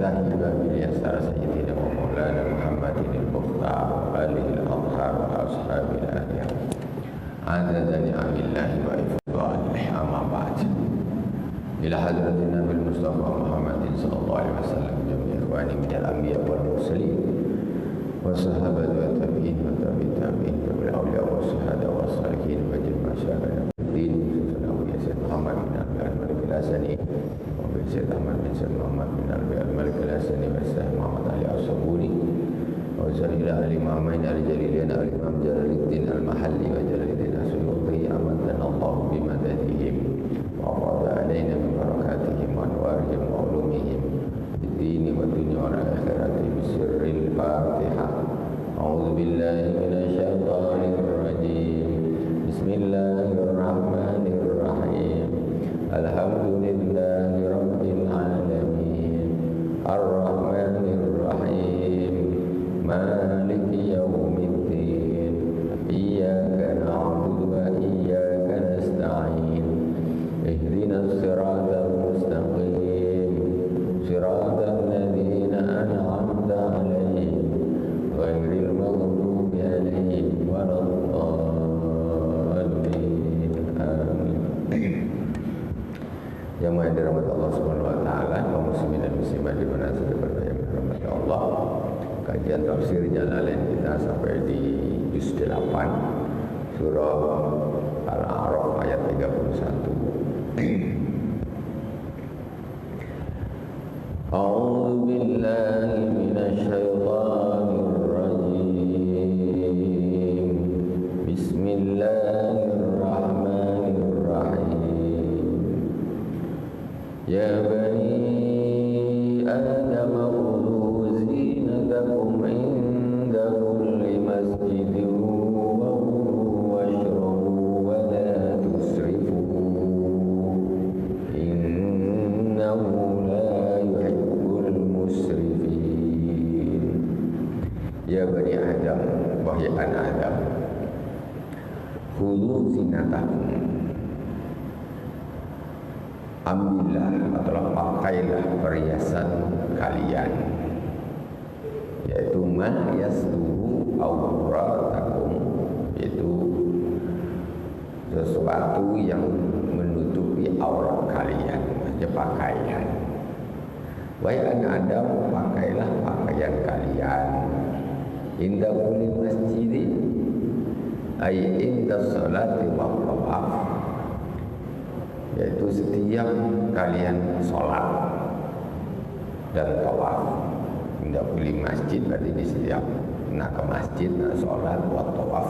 افتح باب اليسار سيدنا ومولانا محمد المختار وآله الأطهار وأصحاب الأخيار عدد نعم الله وإفضاله. أما بعد، إلى حضرة النبي المصطفى محمد صلى الله عليه وسلم جميع إخواني من الأنبياء والمرسلين والصحابة والتابعين والتابعين والأولياء والشهداء والصالحين وجميع مشايخ الدين خصوصا سيد محمد بن عبد الملك الحسني وسيد أحمد بن سيد محمد بن عبد الملك الحسني والسيد محمد علي الصبوني وسائر الإمامين الجليلين الإمام جلال الدين المحلي وجلال الدين السيوطي أمدنا الله بمددهم وأفاض علينا من بركاتهم وأنوارهم وعلومهم في الدين والدنيا والآخرة بسر الفاتحة. أعوذ بالله من الشيطان الرجيم. بسم الله الرحمن الرحيم. الحمد لله رب العالمين الرحمن الرحيم مالك يوم الدين إياك نعبد وإياك نستعين اهدنا الصراط المستقيم صراط الذين أنعمت عليهم غير المغضوب عليهم ولا الضالين آمين. Yang maha dirahmati Allah Subhanahu wa taala, kaum muslimin dan muslimat di mana saja berada yang dirahmati Allah. Kajian tafsir Jalalain kita sampai di juz 8 surah Al-A'raf ayat 31. A'udzu billahi minasy syaithanir rajim. Bismillahirrahmanirrahim. Ya bani Adam khudhu zinatakum inda kulli masjidin wa kulu washrabu wa la tusrifu innahu la yuhibbul musrifin. Ya bani Adam, wahai anak Adam, khudhu zinatakum, ambillah atau pakailah perhiasan kalian, yaitu ma yasturu auratakum, yaitu sesuatu yang menutupi aurat kalian, maksudnya pakaian. Wahai anak Adam, pakailah pakaian kalian inda kulli masjidin, ay inda sholati wa tawaf, yaitu setiap kalian sholat dan tawaf. Indah kulli masjid berarti di setiap nak ke masjid, nak sholat, buat tawaf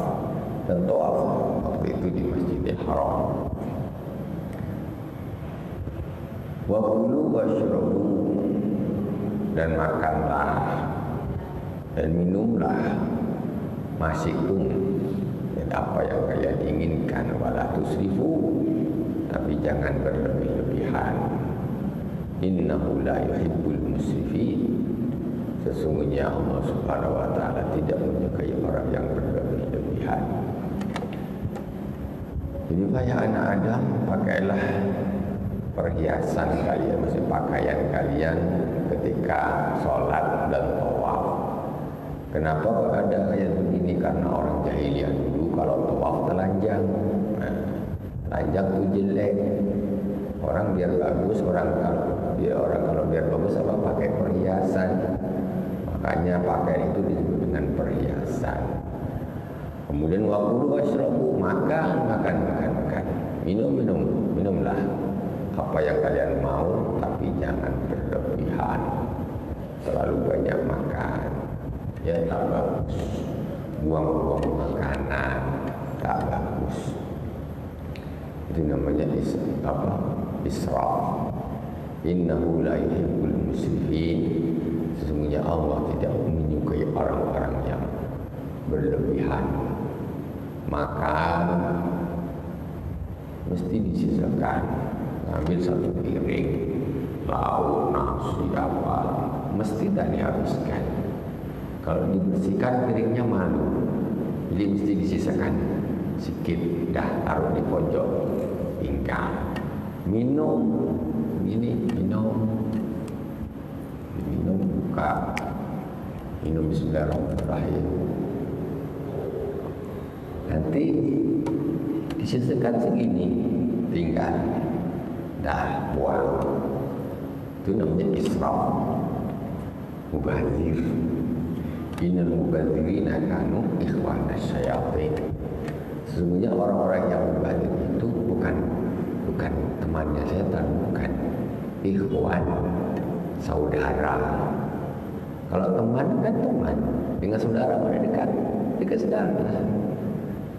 dan tawaf waktu itu di Masjidil Haram. Wa kulu washrabu, dan makanlah dan minumlah masikum, dan apa yang kalian inginkan, wala tusrifu, tapi jangan berlebih-lebihan. Innahu la yuhibbul musrifin, sesungguhnya Allah Subhanahu wa taala tidak menyukai orang yang berlebih-lebihan. Jadi wahai anak Adam, pakailah perhiasan kalian, maksud pakaian kalian ketika sholat dan tawaf. Kenapa ada ayat begini? Karena orang jahiliyah dulu kalau tawaf telanjang. Telanjang itu jelek. Orang biar bagus, orang kalau biar bagus apa pakai perhiasan. Makanya pakaian itu disebut dengan perhiasan. Kemudian wakulu washrabu, makan. Minumlah apa yang kalian mau, tapi jangan berlebihan. Terlalu banyak makan, ya tak bagus. Buang-buang makanan tak bagus. Itu namanya israf. Innahu la yuhibbul musrifin, sesungguhnya Allah tidak menyukai orang-orang yang berlebihan. Makan mesti disisakan. Ambil satu piring lauk, nasi, apa, mesti tak dihabiskan. Kalau dibersihkan piringnya malu, jadi mesti disisakan sikit, dah taruh di pojok pinggang. Minum, minum Minum buka, minum bismillahirrahmanirrahim. Nanti disisakan segini, tinggal dah buang. Itu namanya israf, mubazir. Innal mubazirina kanu ikhwanas syayatin. Sesungguhnya orang-orang yang mubazir itu bukan temannya setan, bukan ikhwan, saudara. Kalau teman kan teman, dengan saudara mana dekat saudara.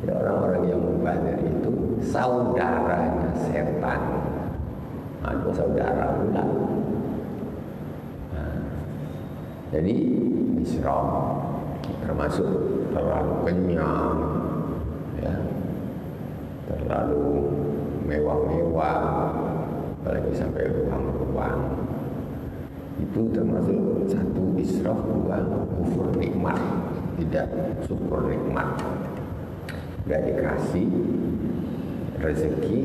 Ya, orang-orang yang mubazir itu saudaranya setan. Itu saudara pula. Jadi israf termasuk terlalu kenyang, ya, terlalu mewah-mewah, apalagi sampai ruang-ruang. Itu termasuk satu israf, dua kufur nikmat, tidak syukur nikmat. Sudah dikasih rezeki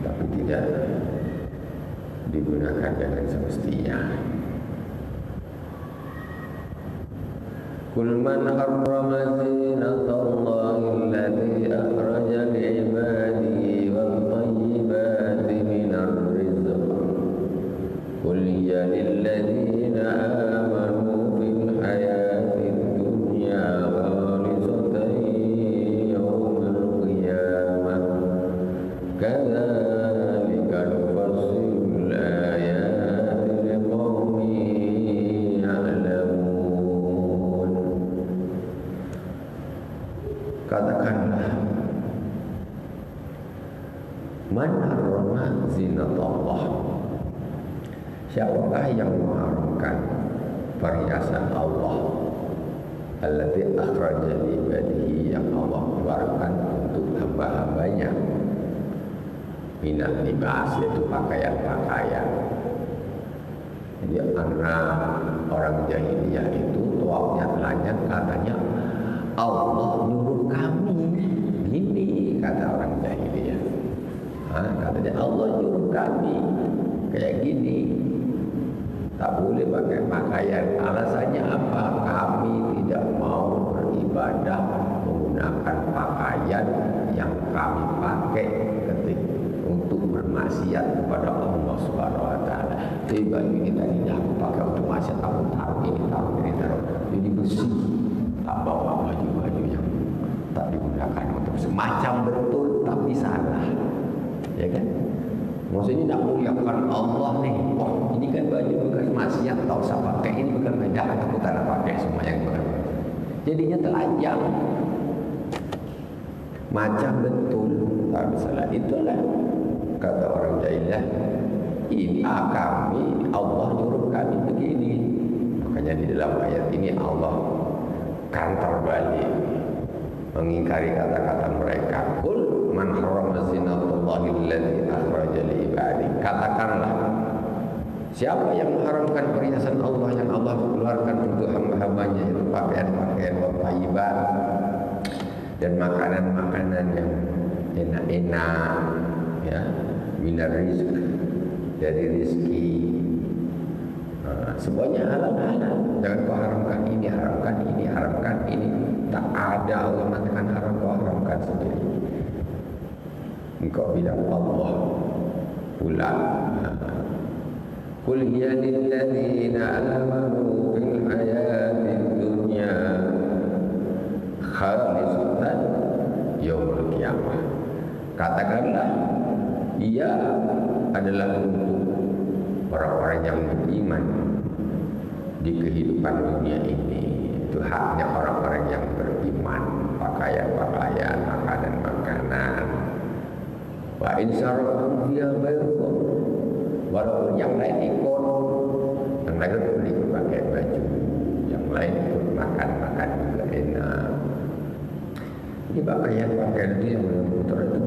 tapi tidak digunakan dengan semestinya. Qul man harrama zinatallahi allati akhraja li'ibadihi wat thayyibati minar rizq. Qul hiya lilladzina amanu fil hayatid dunya khalisatan yawmal qiyamah. Kadzalika nufassilul ayati liqaumin ya'lamun. Katakanlah, man harrama zinatallah, siapakah yang mengharamkan perhiasan Allah allati akhraja li ibadihi, yang Allah keluarkan untuk hamba-hambanya, minat libas, yaitu pakaian-pakaian. Jadi karena orang jahiliyah itu tuaknya telanjang, katanya Allah nyuruh kami gini, kata orang jahiliyah. Katanya Allah nyuruh kami kayak gini, tak boleh pakai pakaian. Alasannya apa? Kami tidak mau beribadah menggunakan pakaian yang kami pakai ketika untuk bermaksiat kepada Allah Subhanahu Wa Taala. Jadi baju ini tadi aku pakai untuk maksiat, aku taruh ini, jadi bersih. Tak bawa baju-baju yang tak digunakan untuk semacam betul tapi salah, ya kan? Maksudnya nak muliakan Allah nih. Wah, ini kan baju bekas maksiat, tak usah pakai. Ini bukan beda, aku tak nak pakai semua yang bekas. Jadinya telanjang. Macam betul, tak salah. Itulah kata orang jahiliyah. Ini kami, Allah nyuruh kami begini. Makanya di dalam ayat ini Allah kantor balik mengingkari kata-kata mereka. Qul man harrama zinatallahi allati akhraja li ibadihi. Katakanlah, siapa yang mengharamkan perhiasan Allah yang Allah keluarkan untuk hamba-hambanya, itu pakaian-pakaian wa thayyibat dan makanan-makanan yang enak-enak, ya, minar rizq, dari rezeki. Semuanya halal-halal. Jangan kau haramkan ini, haramkan ini, haramkan ini. Tak ada Allah mengatakan haram, kau haramkan sendiri. Engkau bilang Allah pula. Qul hiya lilladzina amanu fil hayatid dunya khalisatan yaumil qiyamah. Katakanlah, ia adalah untuk orang-orang yang beriman di kehidupan dunia ini. Itu haknya orang-orang yang beriman, pakaian-pakaian, makanan-makanan. Wa insarakum fiha bayrkum, walaupun yang lain ikut, yang lain ikut pakai baju, yang lain ikut makan-makan juga enak. Ini pakaian-pakaian itu yang menurut itu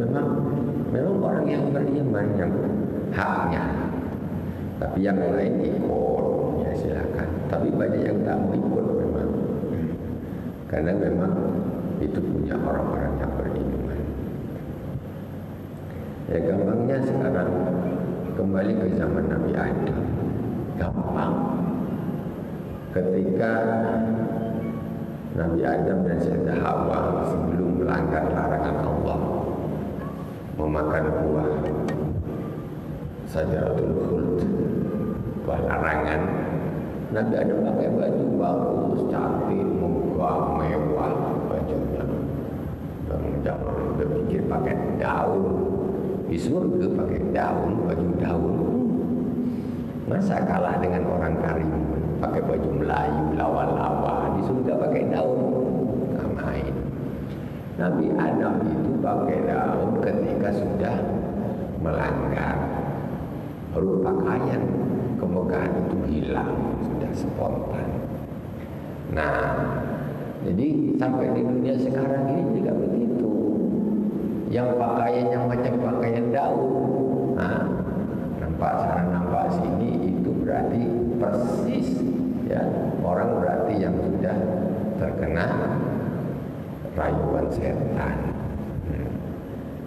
memang orang yang beriman yang haknya. Tapi yang lain ikut, ya silakan. Tapi banyak yang tak mau ikut memang, karena memang itu punya orang-orang yang beriman. Ya gampangnya sekarang kembali ke zaman Nabi Adam. Gampang. ketika Nabi Adam dan Sayyidah Hawa sebelum melanggar larangan Allah memakan buah Syajaratul Khuld, buah larangan, Nabi Adam pakai baju bagus, cantik, megah, mewah bajunya. Dan jangan berpikir pakai daun, di surga pakai daun, baju daun. Masa kalah dengan orang Karimun pakai baju Melayu lawa-lawa, di surga pakai daun, nggak main. Nabi Adam itu pakai daun ketika sudah melanggar, baru pakaian kemegahan itu hilang, sudah spontan. Nah, jadi sampai di dunia sekarang ini juga begitu. Yang pakaiannya macam pakaian daun, nah, nampak sana nampak sini, itu berarti persis ya orang berarti yang sudah terkena rayuan setan.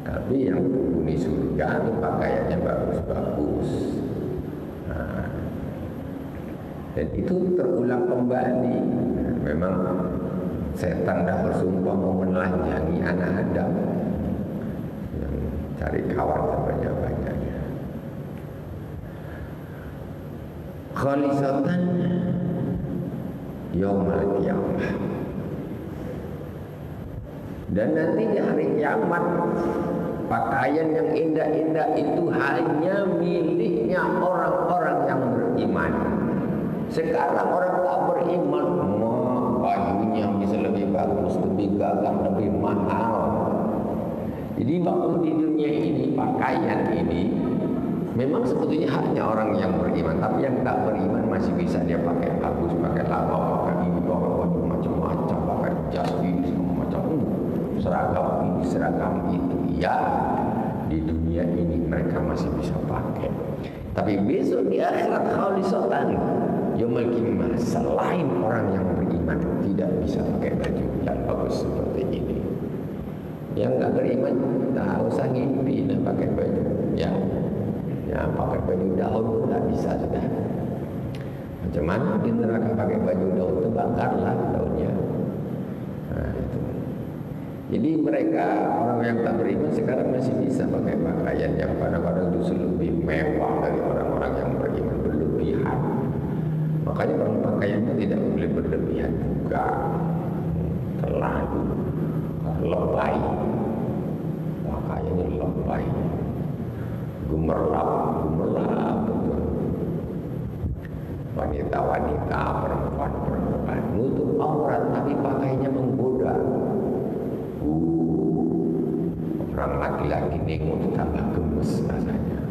Tapi yang penghuni surga itu pakaiannya bagus-bagus. Nah, dan itu terulang kembali. Memang setan dah bersumpah mau menelanjangi anak Adam, yang cari kawan sebanyak-banyaknya. Khalisatan yaumal qiyamah. Dan nanti di hari kiamat pakaian yang indah-indah itu hanya miliknya orang-orang yang beriman. Sekarang orang tak beriman, bajunya bisa lebih bagus, lebih gagah, lebih mahal. Jadi waktu di dunia ini pakaian ini memang sebetulnya haknya orang yang beriman, tapi yang tak beriman masih bisa dia pakai bagus, pakai lama, pakai ini, pakai baju macam-macam, pakai jas ini semua macam seragam ini, seragam itu. Ya, di dunia ini mereka masih bisa pakai. Tapi besok di akhirat khalisatan yaumul qiyamah, selain orang yang beriman tidak bisa pakai baju yang bagus seperti ini. Yang nggak beriman tak usah ngimpi nak pakai baju ya pakai baju daun tak bisa sudah. Macam mana di neraka pakai baju daun, terbakarlah daunnya. Nah, itu. Jadi mereka orang yang tak beriman sekarang masih bisa pakai pakaian yang kadang-kadang justru lebih mewah dari orang-orang yang beriman, berlebihan. Makanya kalau pakaian itu tidak boleh berlebihan juga, terlalu lebay, pakaiannya lebay, gemerlap betul. Wanita-wanita, perempuan-perempuan nutup aurat tapi pakaiannya menggoda. Orang laki-laki nengok itu tambah gemes rasanya.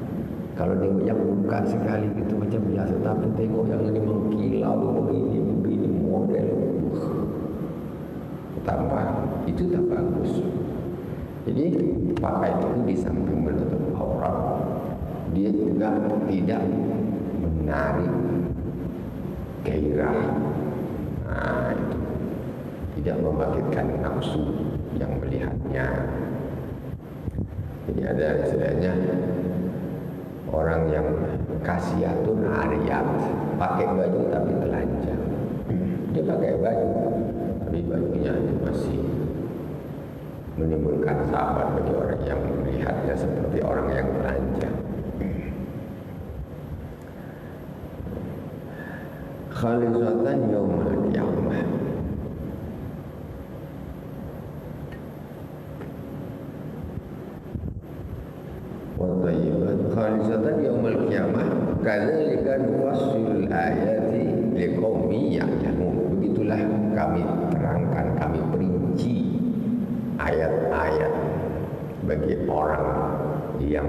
Kalau nengok yang buka sekali itu macam biasa, tapi tengok yang ini mengkilau begini model, tambah itu tak bagus. Jadi pakai itu di samping menutup aurat, dia juga tidak menarik gairah. Nah, itu tidak membangkitkan nafsu yang melihatnya. Jadi ada istilahnya orang yang kasiyatun ariyat, pakai baju tapi telanjang. Dia pakai baju tapi bajunya masih menimbulkan sahabat bagi orang yang melihatnya seperti orang yang telanjang. Khalisatan yaumul qiyamah. Khalisatan yaumul qiyamah, kadzalika nufassilul ayati liqaumin ya'lamun. Begitulah kami terangkan, kami perinci ayat-ayat bagi orang yang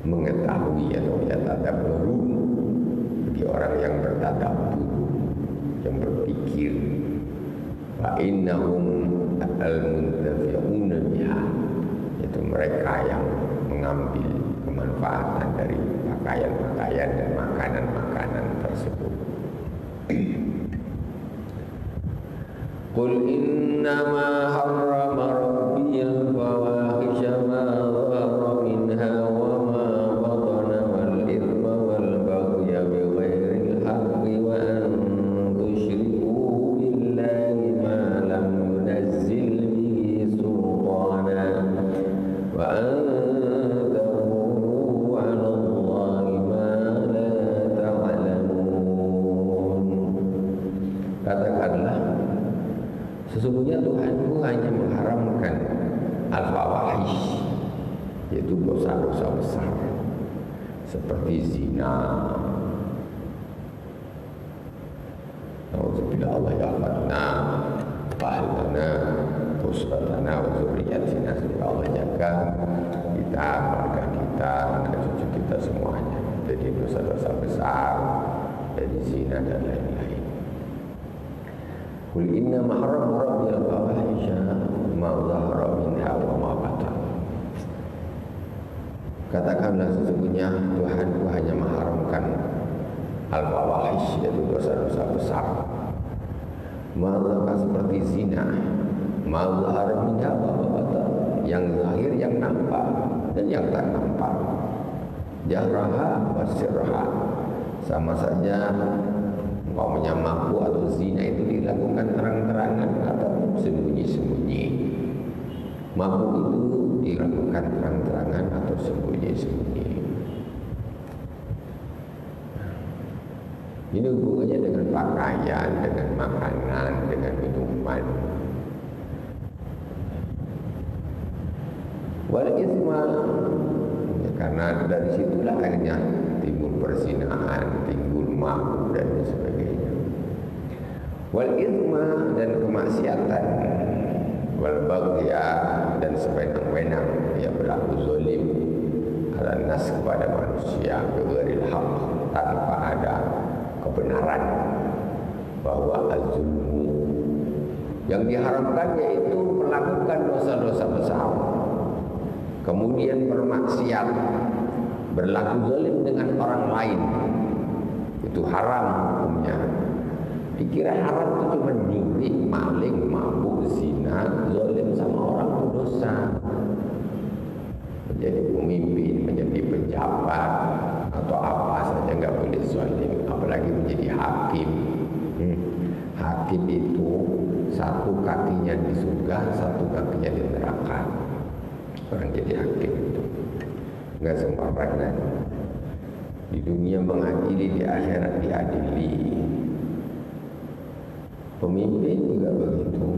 mengetahui atau yatadabbur, bagi orang yang bertadabbur, yang berpikir. Fa innahum al-muntafi'una biha, itu mereka yang mengambil kemanfaatan dari pakaian-pakaian dan makanan-makanan tersebut. Qul innama harrama rabbiyal fawahisha ma dhahara minha wa ma batana wal ithma wal baghya bighairil haqqi wa an Katakanlah, sesungguhnya Tuhanku hanya mengharamkan al-fawahish, yaitu dosa-dosa besar seperti zina. Alhamdulillah Allah ya'afadna fa'alana usratana wa zuriyatina. Semoga Allah jaga kita, keluarga kita, anak cucu kita semuanya dari dosa-dosa besar, dari zina dan lain-lain. Qul inna maharram rabbil fawahisha ma dhahara minha wa ma batan. Katakanlah, sesungguhnya Tuhanku hanya mengharamkan al-fawahish, yaitu dosa-dosa besar. Maka seperti zina, ma dhahara minha wa ma batan, yang zahir, yang nampak dan yang tak nampak. Jahraha wa sirraha, sama saja umpamanya mabuk atau zina itu dilakukan terang-terangan atau sembunyi-sembunyi. Mabuk itu dilakukan terang-terangan atau sembunyi-sembunyi. Ini hubungannya dengan pakaian, dengan makanan, dengan minuman. Wal isma, ya, karena dari situlah akhirnya timbul perzinahan, timbul mabuk dan sebagainya. Wal isma, dan kemaksiatan. Wal baghya, dan sewenang-wenang, ya berlaku zalim ala nas, kepada manusia bighairil haq, tanpa ada kebenaran. Bahwa az-zulmu, yang diharamkan yaitu melakukan dosa-dosa besar, kemudian bermaksiat, berlaku zalim dengan orang lain, itu haram hukumnya. Dikira haram itu cuma nyuri, maling, mabuk, zina. Zalim sama orang itu dosa. Menjadi pemimpin, menjadi pejabat atau apa saja nggak boleh zalim, apalagi menjadi hakim. Hakim itu satu kakinya di surga, satu kakinya di neraka. Orang jadi hakim itu nggak sembarangan. Di dunia mengadili, di akhirat diadili. Pemimpin juga begitu,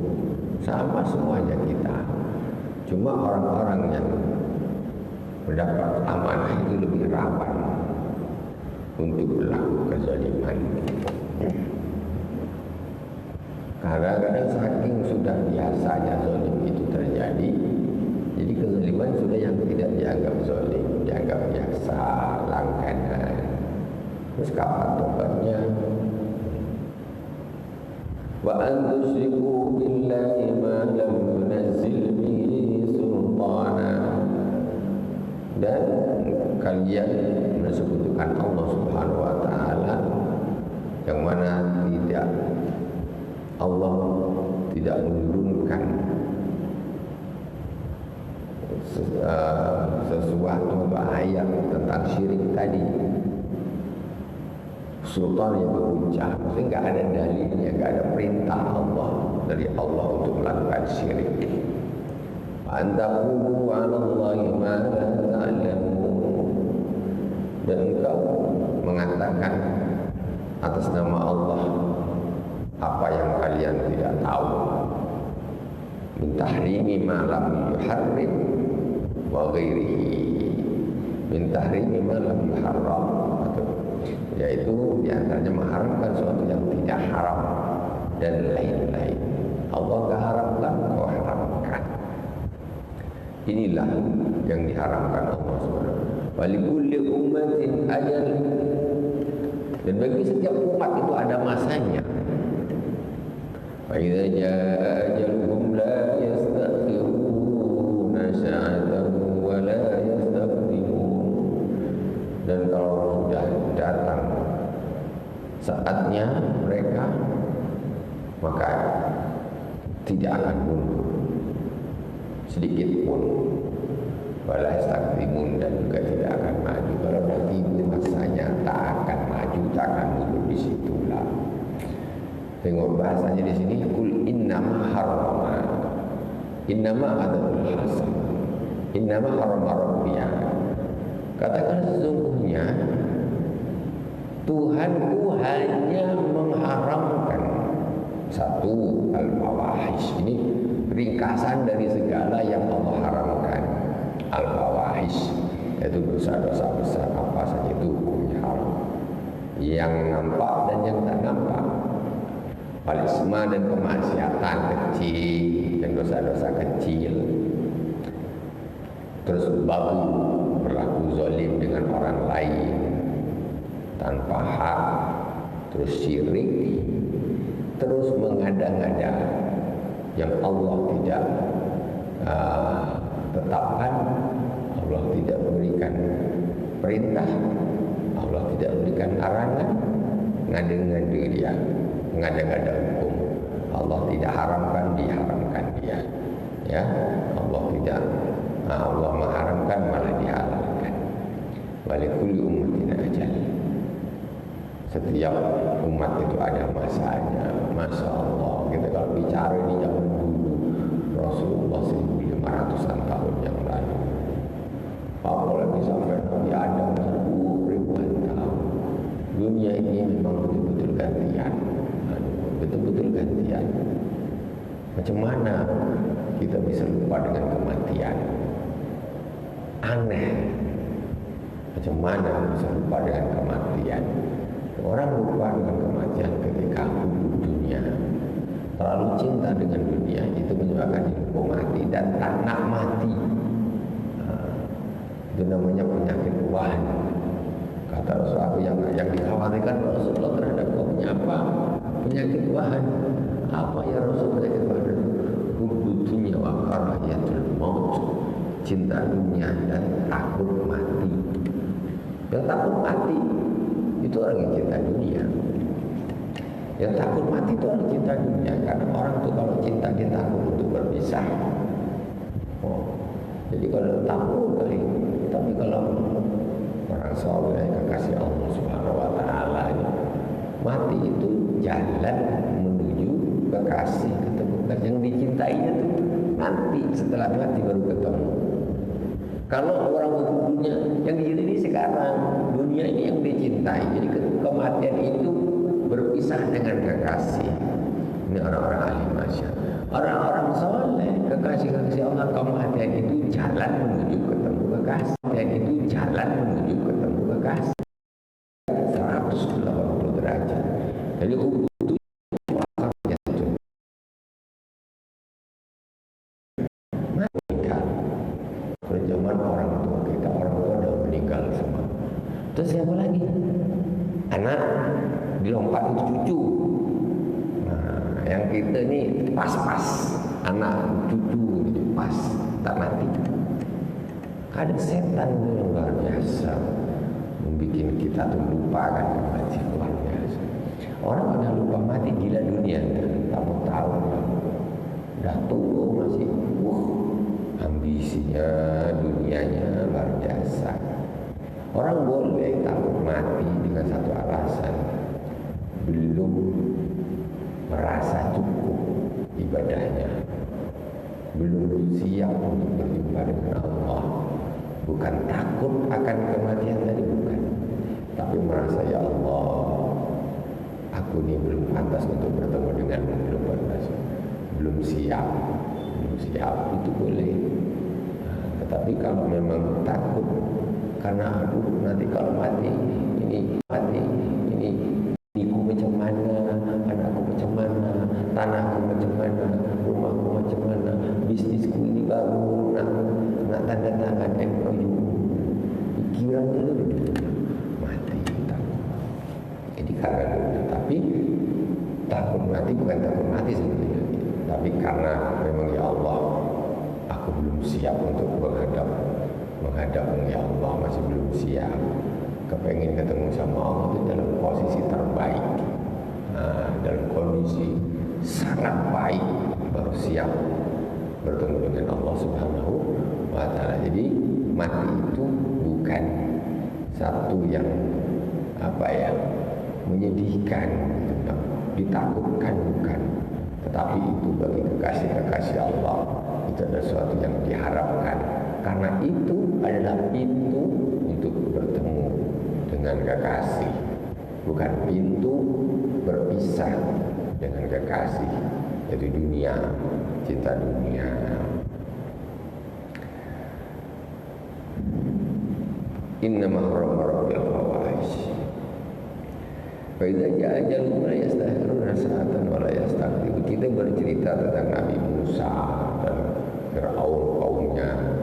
sama semuanya kita. Cuma orang-orang yang mendapat amanah itu lebih rawan untuk berlaku kezaliman. Kadang-kadang saking sudah biasanya zalim itu terjadi, jadi kezaliman sudah yang tidak dianggap zalim, dianggap biasa, langganan. Terus kapan tobatnya? Wa an tusyriku billahi ma lam yunazzil bihi sultana, dan kalian mensekutukan Allah Subhanahu wa taala yang mana Allah tidak menurunkan sesuatu ayat tentang syirik tadi. Sultan yang beruncah, maksudnya nggak ada dalilnya, nggak ada perintah Allah dari Allah untuk melakukan syirik. Antaqulu 'ala Allahi ma la ta'lamun, dan engkau mengatakan atas nama Allah apa yang kalian tidak tahu. Min tahrimi ma lam yuharrim wa ghairihi, min tahrimi ma lam yuharram, yaitu diantaranya mengharamkan sesuatu yang tidak haram dan lain-lain. Allah enggak haramkan, kau haramkan. Inilah yang diharamkan Allah SWT. Walikulli ummatin ajal, dan bagi setiap umat itu ada masanya. Fa idza jaa ajaluhum la yastakhiruna sa'atan wa la yastaqdimun, dan kalau sudah datang saatnya mereka, maka tidak akan mundur sedikit pun, wala yastaqdimun, dan juga tidak akan maju. Kalau sudah tiba masanya, tak akan maju, tak akan mundur di situlah. Tengok bahasanya di sini, kul innama harrama, innama adatul hasan, innama harrama rabbiyah. Katakan sesungguhnya Tuhanku hanya mengharamkan satu al-fawahish. Ini ringkasan dari segala yang Allah haramkan. Al-fawahish yaitu dosa-dosa besar apa saja itu hukumnya haram. Yang nampak dan yang tak nampak. Wal-isma dan kemaksiatan kecil dan dosa-dosa kecil. Terus baghi, berlaku zalim dengan orang lain tanpa hak. Terus syirik, terus mengada-ngada yang Allah tidak tetapkan, Allah tidak berikan perintah, Allah tidak berikan arahan, ngada-ngada dia, ngada-ngada hukum. Allah tidak haramkan, diharamkan dia. Ya, Allah tidak, Allah mengharamkan malah dihalalkan. Walikulli ummatin ajal. Setiap umat itu ada masanya. Masya Allah, kita kalau bicara di zaman dulu, Rasulullah 1500-an tahun yang lalu, apalagi sampai Nabi Adam ribuan tahun. Dunia ini memang betul-betul gantian, betul-betul gantian. Macam mana kita bisa lupa dengan kematian? Aneh. Macam mana bisa lupa dengan kematian? Orang lupa dengan kematian ketika hidup dunia. Terlalu cinta dengan dunia itu menyebabkan lupa mati dan tak nak mati. Itu namanya penyakit wahan. Kata Rasulullah yang dikhawatirkan Rasulullah terhadap kaumnya apa? Penyakit wahan. Apa ya Rasul penyakit wahan? Hubbu dunya wa karahiyatul maut. Cinta dunia dan takut mati. Yang takut mati itu orang yang cinta dunia. Yang takut mati itu orang cinta dunia. Karena orang itu kalau cinta dia takut untuk berpisah. Jadi kalau takut kali. Tapi kalau orang soleh kekasih Allah Subhanahu Wa Taala mati itu jalan menuju kekasih, ketemu yang dicintainya itu nanti setelah mati baru ketemu. Kalau orang dunia yang dicintai sekarang, dunia ini yang dicintai. Jadi kematian itu berpisah dengan kekasih. Ini orang-orang ahli masyarakat. Orang-orang soleh, kekasih-kekasih Allah, kematian itu jalan menuju ketemu kekasih. Dan itu jalan menuju ketemu kekasih. 180 derajat. Jadi itu zaman orang tua kita, orang tua udah meninggal semua. Terus siapa lagi? Anak dilompat itu cucu. Nah, yang kita ini pas-pas, anak cucu gitu pas, tak mati. Ada setan yang luar biasa, membuat kita tuh lupa akan kematian luar biasa. Orang pada lupa mati gila dunia, tak mau tahu. Dah tua masih, ambisinya, dunianya luar biasa. Orang boleh takut mati dengan satu alasan, belum merasa cukup ibadahnya, belum siap untuk berjumpa dengan Allah. Bukan takut akan kematian tadi, bukan, tapi merasa ya Allah, aku ini belum pantas untuk bertemu denganmu, belum pantas, belum siap, itu boleh. Tetapi kalau memang takut karena aduh nanti kalau mati ini ibu macam mana, anakku macam mana, tanahku macam mana, rumahku macam mana, bisnisku ini baru nak tanda tangan MOU, pikiran dulu mati takut. Jadi karena itu, tapi takut mati bukan takut mati sebenarnya, tapi karena memang ya Allah, aku belum siap untuk menghadap ya Allah, masih belum siap. Kepengen ketemu sama Allah itu dalam posisi terbaik, dalam kondisi sangat baik, baru siap bertemu dengan Allah Subhanahu Wa Taala. Jadi mati itu bukan satu yang menyedihkan, ditakutkan bukan, tetapi itu bagi kekasih-kekasih Allah itu adalah sesuatu yang diharapkan, karena itu adalah pintu untuk bertemu dengan kekasih, bukan pintu berpisah dengan kekasih, yaitu dunia, cinta dunia. Innama harrama rabbil fawahish. Fa idza ja'a ajaluhum la yastakhiruna sa'atan wa la yastaqdimun. Kita bercerita tentang Nabi Musa dan Fir'aun kaumnya,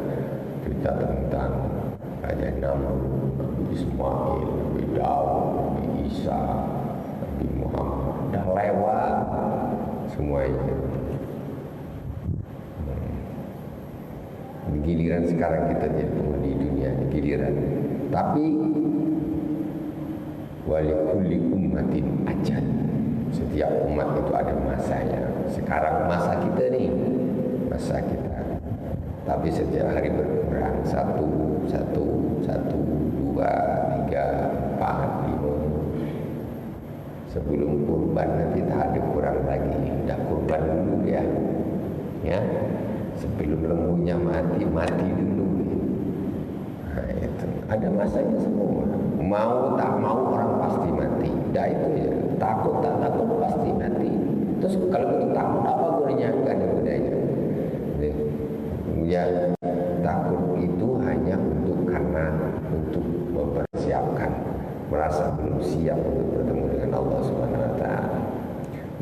cerita tentang Raja Namrud, Nabi Ismail, Nabi Daud, Nabi Isa, Nabi Muhammad. Dah lewat semuanya. Di giliran sekarang kita jadi penghuni dunia, di giliran. Tapi walikulli ummatin ajal. Setiap umat itu ada masanya. Sekarang masa kita nih, masa kita. Tapi setiap hari berkurang, 1, 2, 3, 4, 5. Sebelum kurban nanti tak ada kurang lagi. Dah kurban dulu ya. Ya. Sebelum lembunya mati dulu. Nah, itu ada masanya semua. Mau tak mau orang pasti mati. Dah itu ya. Takut tak takut pasti mati. Terus kalau begitu takut apa gunanya? Enggak ada gunanya. Ya, takut itu hanya untuk mempersiapkan, merasa belum siap untuk bertemu dengan Allah Subhanahu wa taala.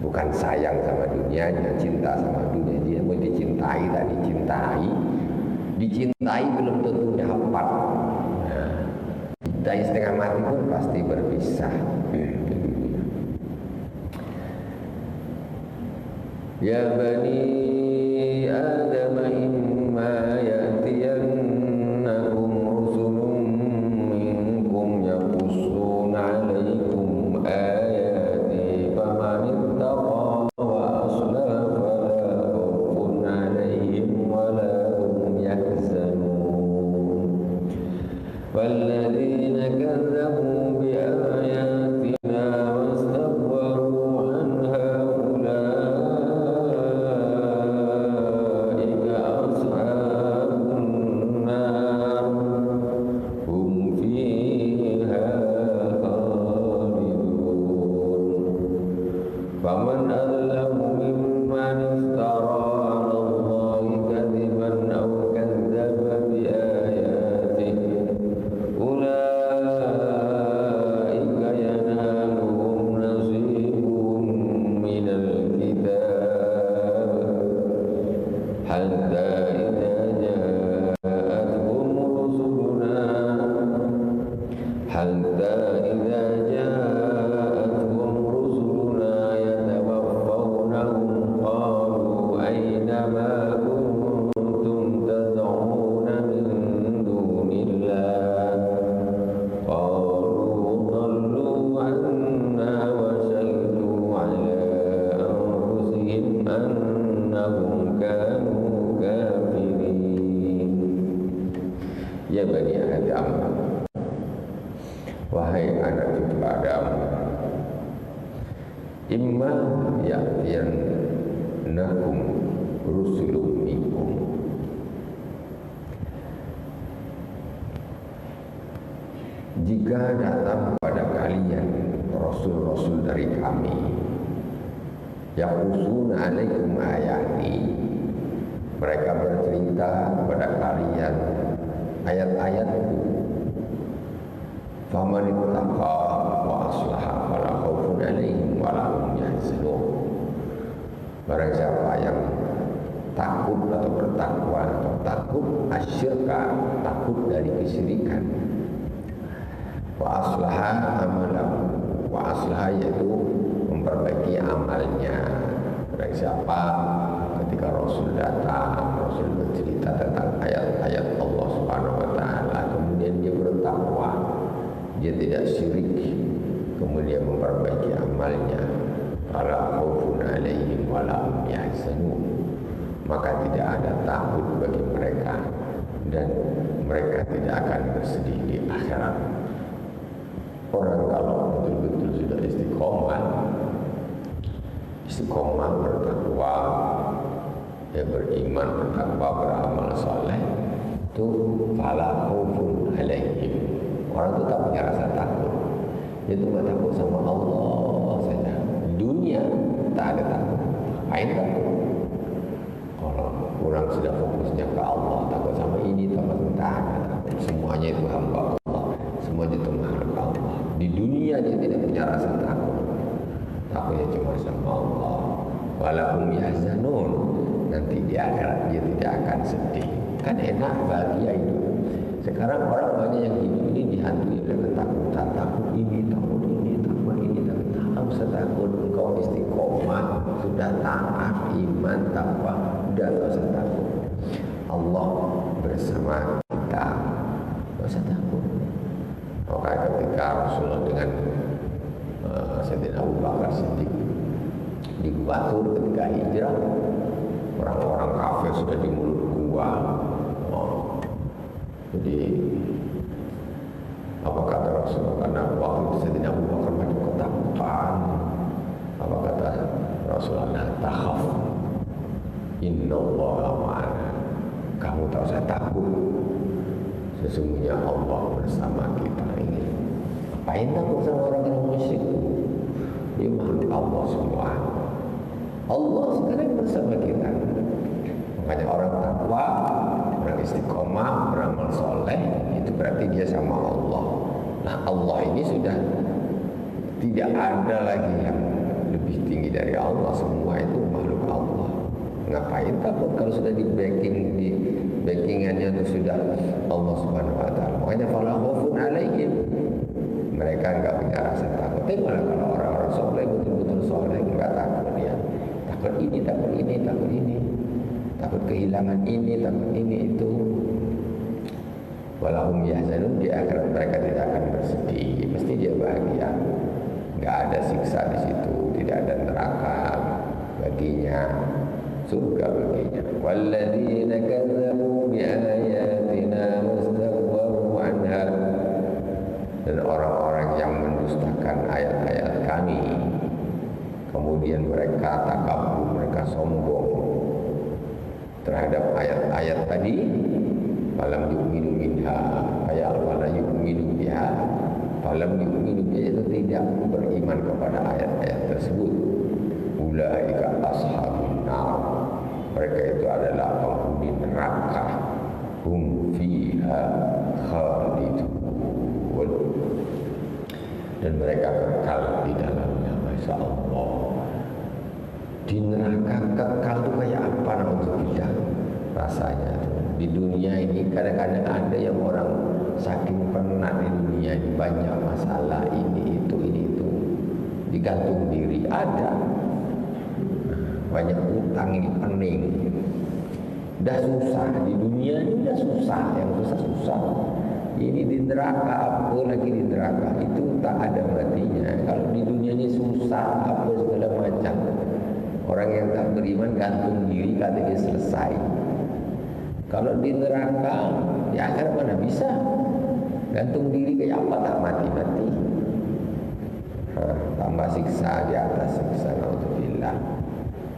Bukan sayang sama dunianya, cinta sama dunia. Dia mau dicintai, tak dicintai. Dicintai belum tentu dapat. Nah, cintai setengah mati pun pasti berpisah. Ya bani Adam imma ya'tiyannakum rusulun minkum yaqussuna 'alaikum ayati faman ittaqa wa aslaha fala khawfun 'alaihim wa la hum yahzanun walladzina kadzabu bi ayatina wastakbaru 'anha Ya bani Adam, wahai anak cucu Adam, imma ya'tiyannakum rusulun minkum. Jika datang kepada kalian rasul-rasul dari kami, yaqussuna 'alaikum ayati, mereka bercerita kepada kalian ayat-ayatku. Faman ittaqa wa aslaha fala khaufun 'alaihim wa la hum yahzanun. Barang siapa yang takut atau bertakwa atau takut asyirka, takut dari kesyirikan, wa aslaha amalahu, wa aslaha yaitu memperbaiki amalnya. Barang siapa ketika Rasul datang, Rasul bercerita tentang ayat-ayat Allah Subhanahu wa taala, kemudian dia bertakwa, dia tidak syirik, kemudian memperbaiki amalnya, fala khaufun 'alaihim wa la hum yahzanun, maka tidak ada takut bagi mereka dan mereka tidak akan bersedih di akhirat. Orang kalau betul-betul sudah istiqomah bertakwa, ya beriman, bertakwa, beramal saleh, itu fala khaufun 'alaihim. Orang itu tak punya rasa takut. Dia itu tak takut sama Allah saja. Di dunia tak ada takut. sudah fokusnya ke Allah, takut sama ini, takut takut, semuanya itu hamba Allah, semuanya itu makhluk Allah. Di dunia dia tidak punya rasa takut, takutnya cuma sama Allah. Walahum yahzanun, nanti di akhirat dia tidak akan sedih. Kan enak, bahagia itu. Sekarang orang banyak yang hidup ini dihantui oleh ketakutan, takut ini, takut ini, takut ini, takut. Tak usah takut, engkau istiqomah, sudah taat, iman, takwa, sudah tak usah takut. Allah bersama kita, tak usah takut. Maka ketika Rasulullah dengan Sayyidina Abu Bakar Siddiq di Batur ketika hijrah, orang-orang kafir sudah di mulut gua. Jadi apa kata Rasulullah? Karena waktu itu Sayyidina Abu Bakar macam ketakutan. Apa kata Rasulullah? La takhaf, innallaha ma'ana. Kamu tak usah takut, sesungguhnya Allah bersama kita. Ini ngapain takut sama orang-orang musyrik? Dia makhluk Allah semua. Allah sekarang bersama kita. Makanya orang takwa, orang istiqomah, beramal soleh, itu berarti dia sama Allah. Nah, Allah ini sudah tidak ada lagi yang lebih tinggi dari Allah. Semua itu makhluk Allah. Ngapain takut kalau sudah di backingannya itu sudah Allah Subhanahu Wa Taala. Makanya fala khaufun alaihim, mereka enggak punya rasa takut. Tapi malah kalau orang-orang soleh, betul-betul soleh, enggak takut dia. Takut ini, takut ini, takut ini. Takut kehilangan ini, takut ini itu. Walahum yahzanun, di akhirat mereka tidak akan bersedih, mesti dia bahagia. Enggak ada siksa di situ, tidak ada neraka baginya, surga baginya. Walladzina kadzabu bi ayatina wastakbaru anha, dan orang-orang yang mendustakan ayat-ayat kami, kemudian mereka takabur, mereka sombong terhadap ayat-ayat tadi. Falam yu'minu minha, ayat fala yu'minu biha, falam yu'minu biha, itu tidak beriman kepada ayat-ayat tersebut. Ulaika ashabun nar, mereka itu adalah penghuni neraka. Hum fiha khalidun, dan mereka kekal di dalamnya. Masya Allah, di neraka kekal itu kayak apa untuk kita rasanya? Di dunia ini kadang-kadang ada yang orang saking penat di dunia ini, banyak masalah ini itu digantung diri. Ada banyak utang, ini pening, dah susah di dunia ini, dah susah, yang susah ini di neraka, apa lagi di neraka itu tak ada matinya. Kalau di dunia ini susah apa segala macam, orang yang tak beriman gantung diri katanya selesai. Kalau di neraka, di akhirat mana bisa gantung diri kayak apa, tak mati-mati. Tambah siksa di atas siksa, naudzubillah.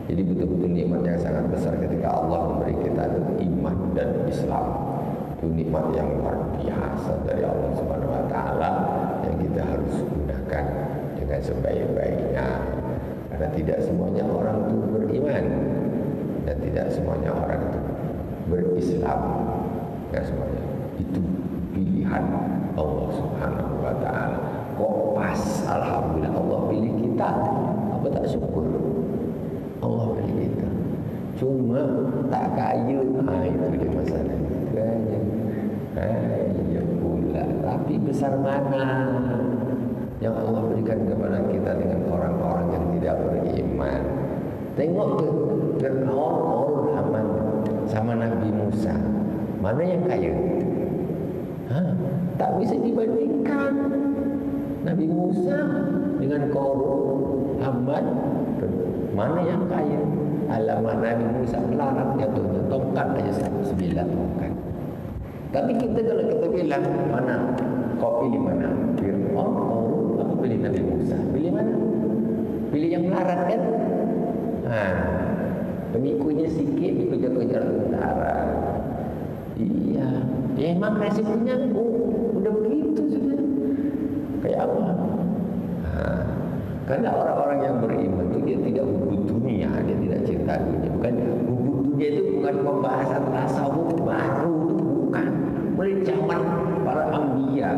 Jadi betul-betul nikmat yang sangat besar ketika Allah memberi kita iman dan Islam. Itu nikmat yang luar biasa dari Allah Subhanahu Wa Taala yang kita harus gunakan dengan sebaik-baiknya. Karena tidak semuanya orang itu beriman dan tidak semuanya orang itu berislam. Ya, semuanya itu pilihan Allah Subhanahu Wa Taala. Kok pas, alhamdulillah Allah pilih kita. Apa tak syukur? Allah pilih kita. Cuma tak kaya, itu dia masalahnya. Iya pula. Tapi besar mana yang Allah berikan kepada kita dengan orang-orang yang tidak beriman? Tengok ke Fir'aun, Qarun, Haman sama Nabi Musa, mana yang kaya? Tak bisa dibandingkan. Nabi Musa dengan Qarun, Haman, mana yang kaya? Alamat Nabi Musa melarat jatuhnya, tongkat aja 9 tongkat. Tapi kita kalau kita bilang mana, kau pilih mana? Fir'aun, Qarun, apa pilih Nabi Musa? Pilih mana? Pilih yang melarat kan? Pengikutnya sikit, dikejar-kejar tentara. Iya, ya emang resikonya udah begitu sudah. Kayak apa? Karena orang-orang yang beriman itu dia tidak hubud dunia, dia tidak cinta dunia. Bukan hubud dunia itu bukan pembahasan tasawuf baru, itu bukan. Mulai zaman para anbiya.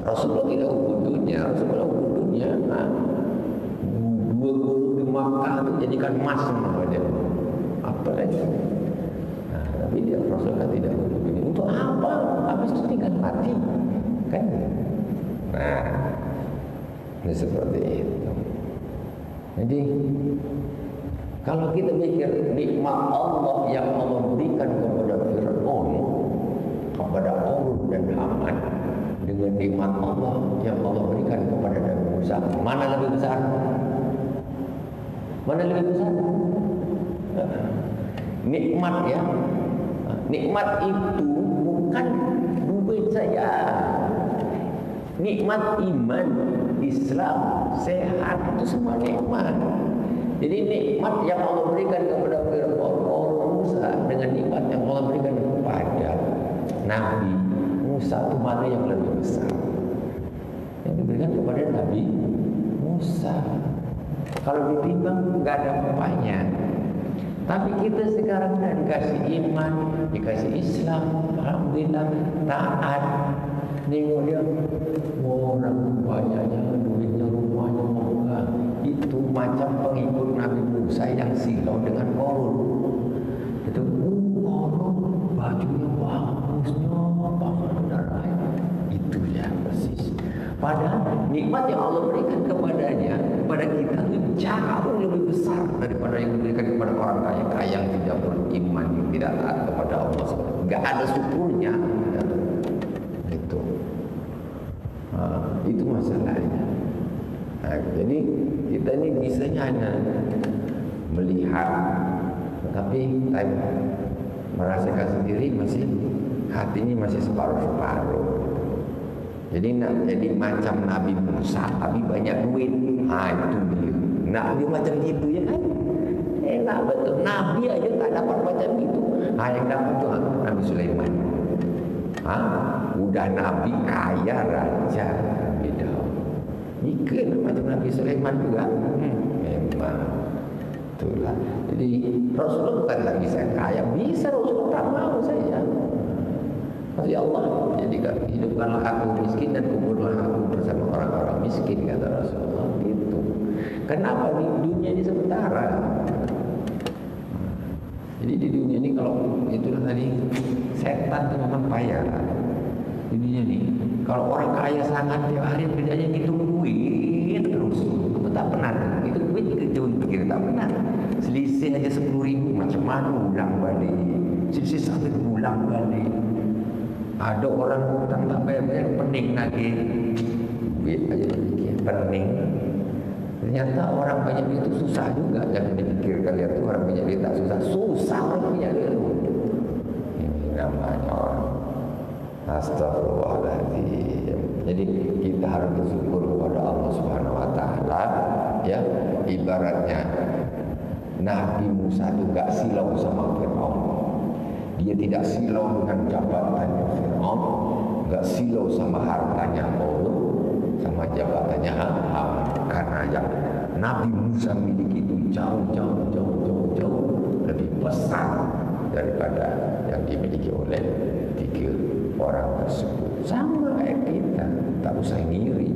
Rasulullah tidak hukum dunia, Rasulullah hukum dunia. Nah, dua guru di Makkah itu jadikan emas semua dia. Apa lagi? Nah, tapi dia Rasulullah tidak hukum dunia. Untuk apa? Habis itu tinggal mati, kan? Nah, ini seperti itu. Jadi kalau kita mikir nikmat Allah yang Allah berikan kepada Fir'aun, kepada Qarun dan Haman, dengan nikmat Allah yang Allah berikan kepada Nabi Musa, mana lebih besar? Mana lebih besar? Nikmat ya. Nikmat itu bukan duit saya. Nikmat iman, Islam, sehat, itu semua nikmat. Jadi nikmat yang Allah berikan kepada Fir'aun, Musa dengan nikmat yang Allah berikan kepada Nabi Musa, itu mana yang lebih besar? Yang diberikan kepada Nabi Musa. Kalau ditimbang nggak ada apa-apanya. Tapi kita sekarang sudah dikasih iman, dikasih Islam, alhamdulillah, taat. Nengok dia, orang banyaknya, duitnya, rumahnya, moga. Itu macam pengikut Nabi Musa yang silau dengan Qarun. Itu Qarun, bajunya bagusnya, pakaian darah. Itu ya persis. Padahal nikmat yang Allah berikan kepadanya, kepada kita itu jauh lebih besar daripada yang diberikan kepada orang kaya yang tidak beriman, yang tidak taat kepada Allah. Enggak ada syukurnya. Itu masalahnya. Nah, jadi kita ini bisanya hanya melihat, tapi merasakan sendiri masih hatinya masih separuh-separuh. Jadi nak jadi macam Nabi Musa, tapi banyak duit. Itu dia. Nak dia macam gitu ya kan? Enak betul. Nabi aja tak dapat macam itu. Yang dapat tu Nabi Sulaiman. Udah Nabi kaya raja. Beda. Jika macam Nabi Sulaiman juga. Memang. Itulah. Jadi Rasulullah bukan tak bisa kaya. Bisa Rasulullah tak mau saya. Ya Allah, jadikan hidupkanlah aku miskin dan kuburkanlah aku bersama orang-orang miskin, kata Rasulullah. Gitu. Kenapa di dunia ini sementara? Jadi di dunia ini kalau itulah tadi setan itu memang payah di dunia ini. Kalau orang kaya sangat tiap hari kerjanya ngitung duit terus, itu tak pernah. Itu duit kita pikir tak pernah. Selisih aja 10.000 macam mana ulang balik? Selisih 1 ulang balik. Ada orang hutang tak bayar-bayar, pening lagi. Duit aja dipikir, pening. Ternyata orang banyak duit itu susah juga. Jangan dipikir kalian itu orang banyak duit tak susah. Susah orang punya duit. Ini namanya orang. Astagfirullahaladzim. Jadi kita harus bersyukur kepada Allah Subhanahu Wa Taala. Ya, ibaratnya Nabi Musa itu gak silau sama Fir'aun. Dia tidak silau dengan jabatannya Fir'aun, gak silau sama hartanya Qarun, sama jabatannya Haman. Karena yang Nabi Musa miliki itu jauh lebih besar daripada yang dimiliki oleh 3 orang tersebut. Sama kayak kita, tak usah ngiri.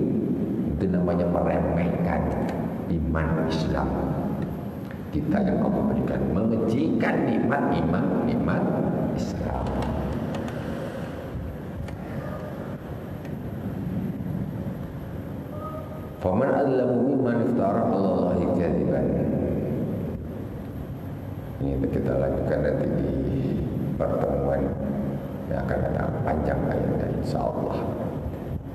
Itu namanya meremehkan iman Islam. Kita yang Allah berikan, mengecikan nikmat Islam. Faman adzlamu mimman iftara 'ala Allahi kadziban. Ini kita lanjutkan nanti di pertemuan yang akan datang, panjang ayatnya insyaallah.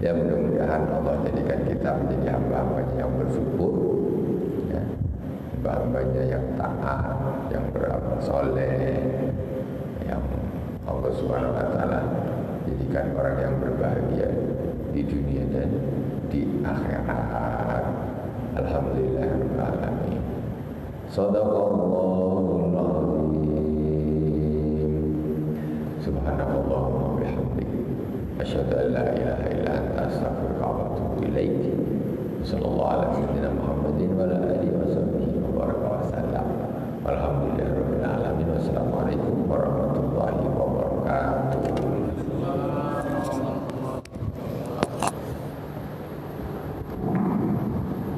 Ya, mudah-mudahan Allah jadikan kita menjadi hamba-hambanya yang bersyukur, ya, hamba-hambanya yang taat, yang beramal soleh, yang Allah Subhanahu Wa Taala jadikan orang yang berbahagia di dunia dan di akhirat. Alhamdulillahirabbil alamin. Shadaqallahul azim. Subhanallahumma wa bihamdihi, asyhadu an la ilaha illa anta, astaghfiruka wa atubu ilaik. Sallallahu alaihi wa sallam Muhammadin wa ala